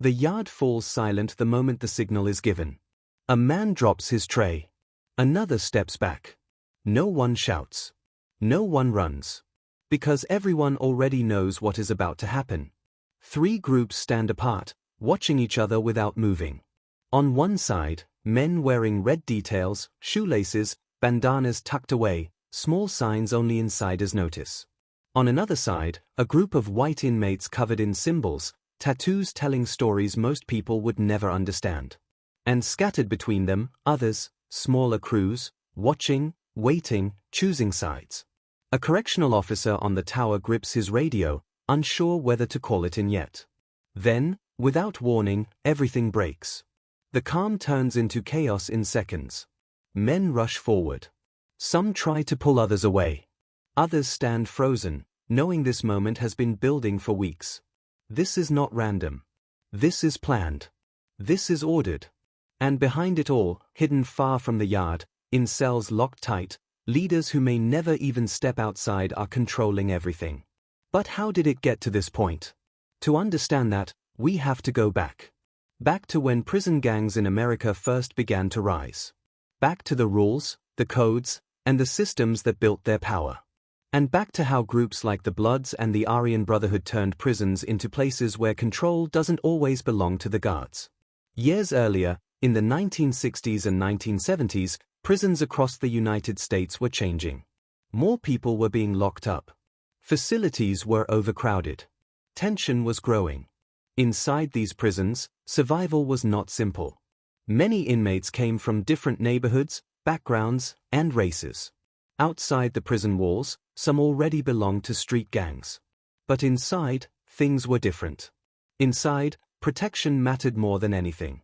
The yard falls silent the moment the signal is given. A man drops his tray. Another steps back. No one shouts. No one runs. Because everyone already knows what is about to happen. 3 groups stand apart, watching each other without moving. On one side, men wearing red details, shoelaces, bandanas tucked away, small signs only insiders notice. On another side, a group of white inmates covered in symbols, tattoos telling stories most people would never understand. And scattered between them, others, smaller crews, watching, waiting, choosing sides. A correctional officer on the tower grips his radio, unsure whether to call it in yet. Then, without warning, everything breaks. The calm turns into chaos in seconds. Men rush forward. Some try to pull others away. Others stand frozen, knowing this moment has been building for weeks. This is not random. This is planned. This is ordered. And behind it all, hidden far from the yard, in cells locked tight, leaders who may never even step outside are controlling everything. But how did it get to this point? To understand that, we have to go back. Back to when prison gangs in America first began to rise. Back to the rules, the codes, and the systems that built their power. And back to how groups like the Bloods and the Aryan Brotherhood turned prisons into places where control doesn't always belong to the guards. Years earlier, in the 1960s and 1970s, prisons across the United States were changing. More people were being locked up. Facilities were overcrowded. Tension was growing. Inside these prisons, survival was not simple. Many inmates came from different neighborhoods, backgrounds, and races. Outside the prison walls, some already belonged to street gangs. But inside, things were different. Inside, protection mattered more than anything.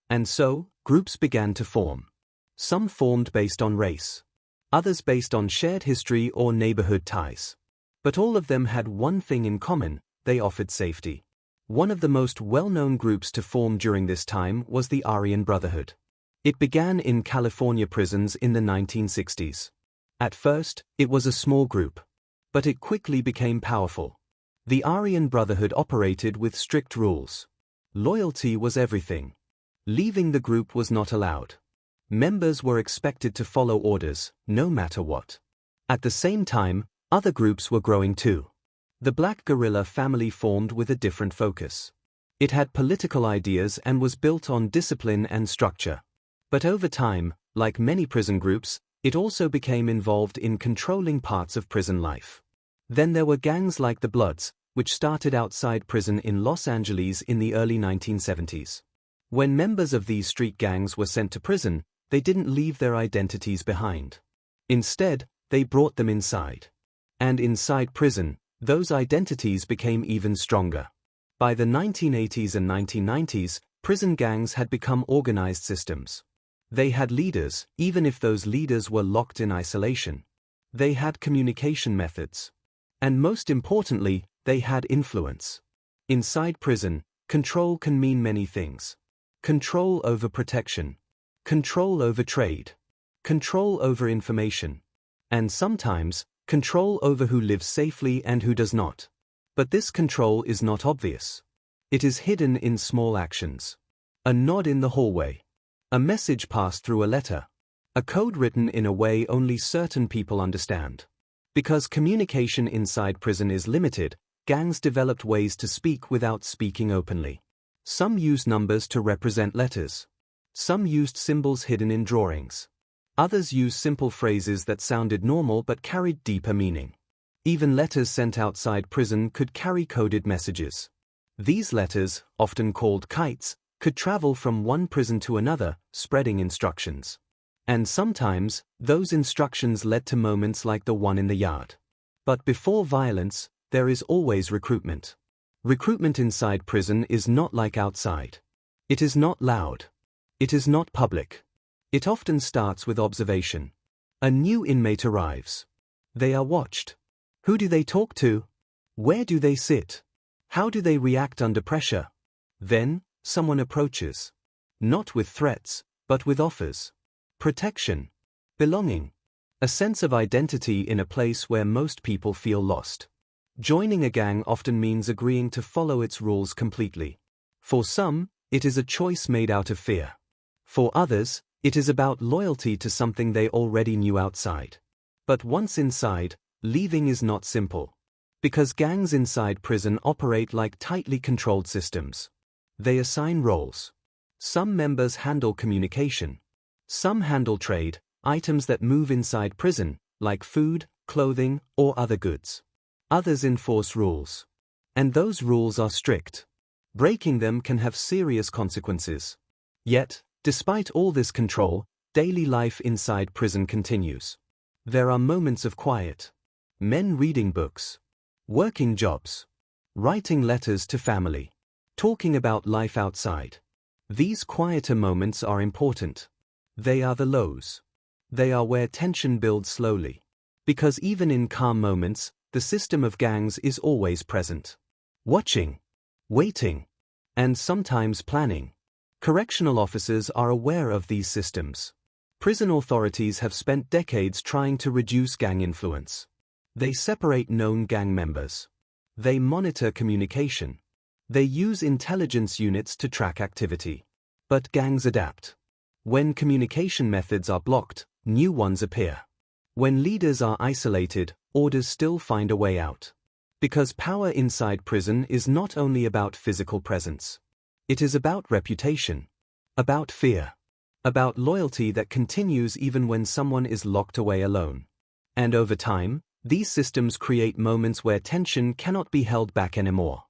And so, groups began to form. Some formed based on race. Others based on shared history or neighborhood ties. But all of them had one thing in common: they offered safety. One of the most well-known groups to form during this time was the Aryan Brotherhood. It began in California prisons in the 1960s. At first, it was a small group. But it quickly became powerful. The Aryan Brotherhood operated with strict rules. Loyalty was everything. Leaving the group was not allowed. Members were expected to follow orders, no matter what. At the same time, other groups were growing too. The Black Guerrilla family formed with a different focus. It had political ideas and was built on discipline and structure. But over time, like many prison groups, it also became involved in controlling parts of prison life. Then there were gangs like the Bloods, which started outside prison in Los Angeles in the early 1970s. When members of these street gangs were sent to prison, they didn't leave their identities behind. Instead, they brought them inside. And inside prison, those identities became even stronger. By the 1980s and 1990s, prison gangs had become organized systems. They had leaders, even if those leaders were locked in isolation. They had communication methods. And most importantly, they had influence. Inside prison, control can mean many things. Control over protection. Control over trade. Control over information. And sometimes, control over who lives safely and who does not. But this control is not obvious. It is hidden in small actions. A nod in the hallway. A message passed through a letter. A code written in a way only certain people understand. Because communication inside prison is limited, gangs developed ways to speak without speaking openly. Some used numbers to represent letters. Some used symbols hidden in drawings. Others used simple phrases that sounded normal but carried deeper meaning. Even letters sent outside prison could carry coded messages. These letters, often called kites, could travel from one prison to another, spreading instructions. And sometimes, those instructions led to moments like the one in the yard. But before violence, there is always recruitment. Recruitment inside prison is not like outside. It is not loud. It is not public. It often starts with observation. A new inmate arrives. They are watched. Who do they talk to? Where do they sit? How do they react under pressure? Then, someone approaches. Not with threats, but with offers. Protection. Belonging. A sense of identity in a place where most people feel lost. Joining a gang often means agreeing to follow its rules completely. For some, it is a choice made out of fear. For others, it is about loyalty to something they already knew outside. But once inside, leaving is not simple. Because gangs inside prison operate like tightly controlled systems. They assign roles. Some members handle communication. Some handle trade, items that move inside prison, like food, clothing, or other goods. Others enforce rules. And those rules are strict. Breaking them can have serious consequences. Yet, despite all this control, daily life inside prison continues. There are moments of quiet. Men reading books. Working jobs. Writing letters to family. Talking about life outside. These quieter moments are important. They are the lows. They are where tension builds slowly. Because even in calm moments, the system of gangs is always present. Watching. Waiting. And sometimes planning. Correctional officers are aware of these systems. Prison authorities have spent decades trying to reduce gang influence. They separate known gang members. They monitor communication. They use intelligence units to track activity. But gangs adapt. When communication methods are blocked, new ones appear. When leaders are isolated, orders still find a way out. Because power inside prison is not only about physical presence. It is about reputation. About fear. About loyalty that continues even when someone is locked away alone. And over time, these systems create moments where tension cannot be held back anymore.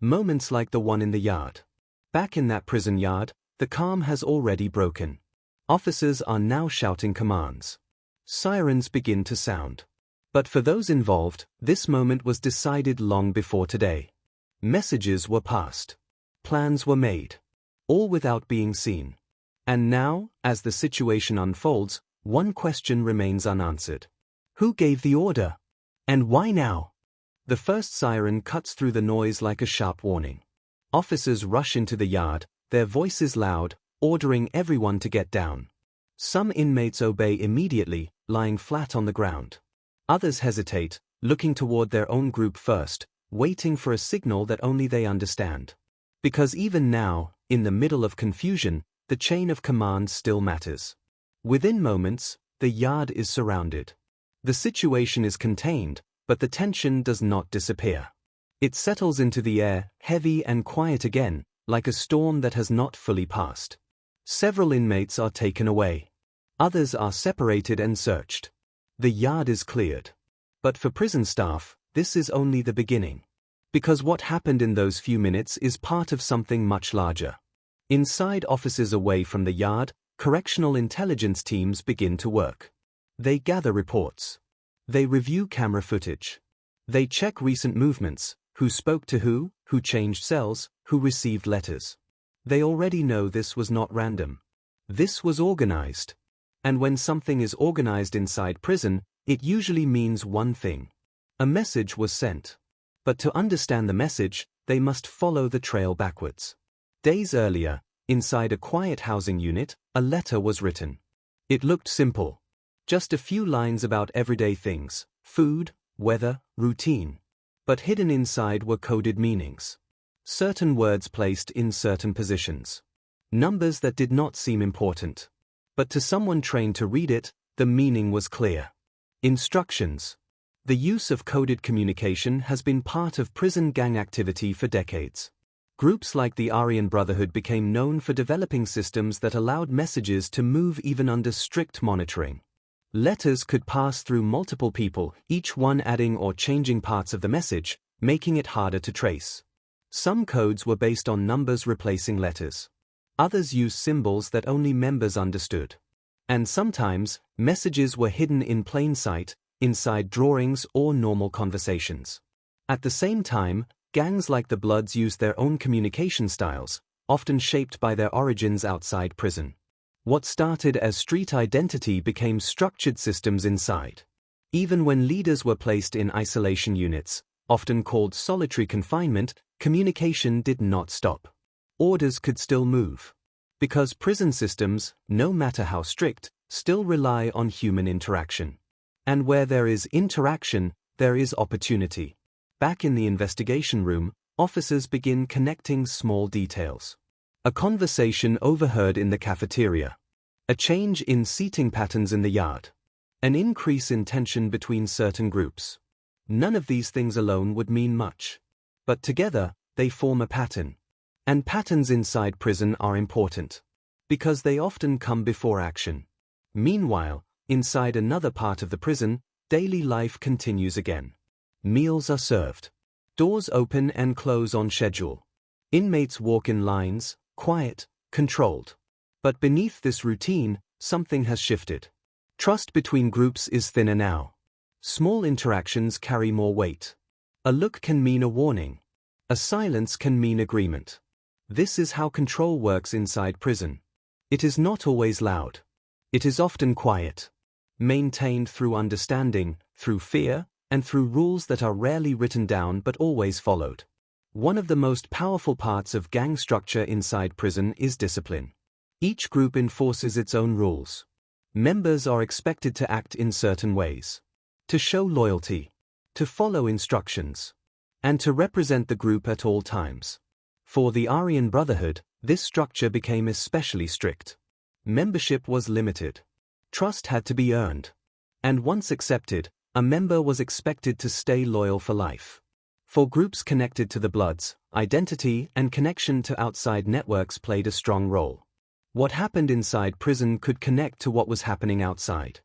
Moments like the one in the yard. Back in that prison yard, the calm has already broken. Officers are now shouting commands. Sirens begin to sound. But for those involved, this moment was decided long before today. Messages were passed. Plans were made. All without being seen. And now, as the situation unfolds, one question remains unanswered. Who gave the order? And why now? The first siren cuts through the noise like a sharp warning. Officers rush into the yard, their voices loud, ordering everyone to get down. Some inmates obey immediately, lying flat on the ground. Others hesitate, looking toward their own group first, waiting for a signal that only they understand. Because even now, in the middle of confusion, the chain of command still matters. Within moments, the yard is surrounded. The situation is contained, but the tension does not disappear. It settles into the air, heavy and quiet again, like a storm that has not fully passed. Several inmates are taken away. Others are separated and searched. The yard is cleared. But for prison staff, this is only the beginning. Because what happened in those few minutes is part of something much larger. Inside offices away from the yard, correctional intelligence teams begin to work. They gather reports. They review camera footage. They check recent movements, who spoke to who changed cells, who received letters. They already know this was not random. This was organized. And when something is organized inside prison, it usually means one thing. A message was sent. But to understand the message, they must follow the trail backwards. Days earlier, inside a quiet housing unit, a letter was written. It looked simple. Just a few lines about everyday things, food, weather, routine. But hidden inside were coded meanings. Certain words placed in certain positions. Numbers that did not seem important. But to someone trained to read it, the meaning was clear. Instructions. The use of coded communication has been part of prison gang activity for decades. Groups like the Aryan Brotherhood became known for developing systems that allowed messages to move even under strict monitoring. Letters could pass through multiple people, each one adding or changing parts of the message, making it harder to trace. Some codes were based on numbers replacing letters. Others used symbols that only members understood. And sometimes, messages were hidden in plain sight, inside drawings or normal conversations. At the same time, gangs like the Bloods used their own communication styles, often shaped by their origins outside prison. What started as street identity became structured systems inside. Even when leaders were placed in isolation units, often called solitary confinement, communication did not stop. Orders could still move. Because prison systems, no matter how strict, still rely on human interaction. And where there is interaction, there is opportunity. Back in the investigation room, officers begin connecting small details. A conversation overheard in the cafeteria. A change in seating patterns in the yard. An increase in tension between certain groups. None of these things alone would mean much. But together, they form a pattern. And patterns inside prison are important. Because they often come before action. Meanwhile, inside another part of the prison, daily life continues again. Meals are served. Doors open and close on schedule. Inmates walk in lines, quiet, controlled. But beneath this routine, something has shifted. Trust between groups is thinner now. Small interactions carry more weight. A look can mean a warning. A silence can mean agreement. This is how control works inside prison. It is not always loud. It is often quiet. Maintained through understanding, through fear, and through rules that are rarely written down but always followed. One of the most powerful parts of gang structure inside prison is discipline. Each group enforces its own rules. Members are expected to act in certain ways. To show loyalty. To follow instructions. And to represent the group at all times. For the Aryan Brotherhood, this structure became especially strict. Membership was limited. Trust had to be earned. And once accepted, a member was expected to stay loyal for life. For groups connected to the Bloods, identity and connection to outside networks played a strong role. What happened inside prison could connect to what was happening outside.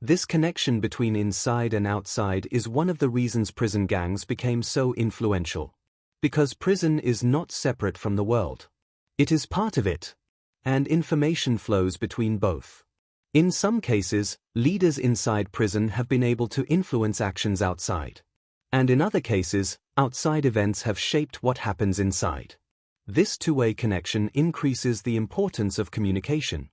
This connection between inside and outside is one of the reasons prison gangs became so influential. Because prison is not separate from the world. It is part of it. And information flows between both. In some cases, leaders inside prison have been able to influence actions outside. And in other cases, outside events have shaped what happens inside. This two-way connection increases the importance of communication.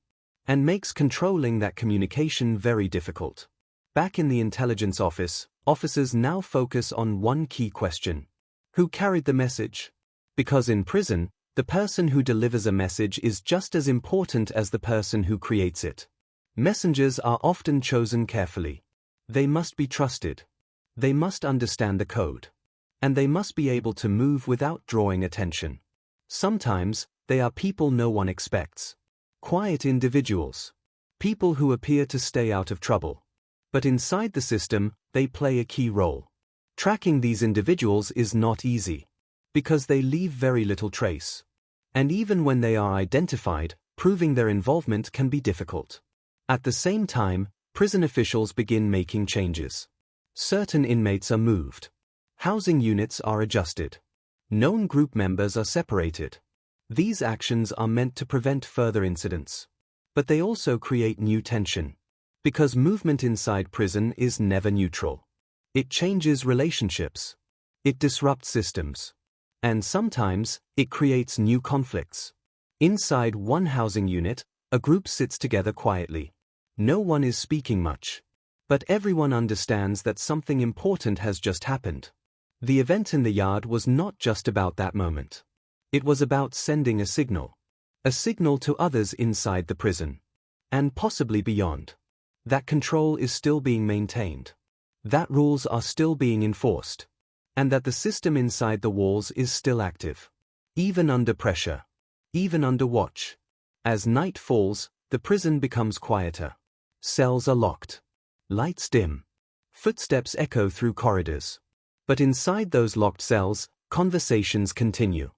And makes controlling that communication very difficult. Back in the intelligence office, officers now focus on one key question. Who carried the message? Because in prison, the person who delivers a message is just as important as the person who creates it. Messengers are often chosen carefully. They must be trusted. They must understand the code. And they must be able to move without drawing attention. Sometimes, they are people no one expects. Quiet individuals. People who appear to stay out of trouble. But inside the system, they play a key role. Tracking these individuals is not easy. Because they leave very little trace. And even when they are identified, proving their involvement can be difficult. At the same time, prison officials begin making changes. Certain inmates are moved. Housing units are adjusted. Known group members are separated. These actions are meant to prevent further incidents. But they also create new tension. Because movement inside prison is never neutral. It changes relationships. It disrupts systems. And sometimes, it creates new conflicts. Inside one housing unit, a group sits together quietly. No one is speaking much. But everyone understands that something important has just happened. The event in the yard was not just about that moment. It was about sending a signal. A signal to others inside the prison. And possibly beyond. That control is still being maintained. That rules are still being enforced. And that the system inside the walls is still active. Even under pressure. Even under watch. As night falls, the prison becomes quieter. Cells are locked. Lights dim. Footsteps echo through corridors. But inside those locked cells, conversations continue.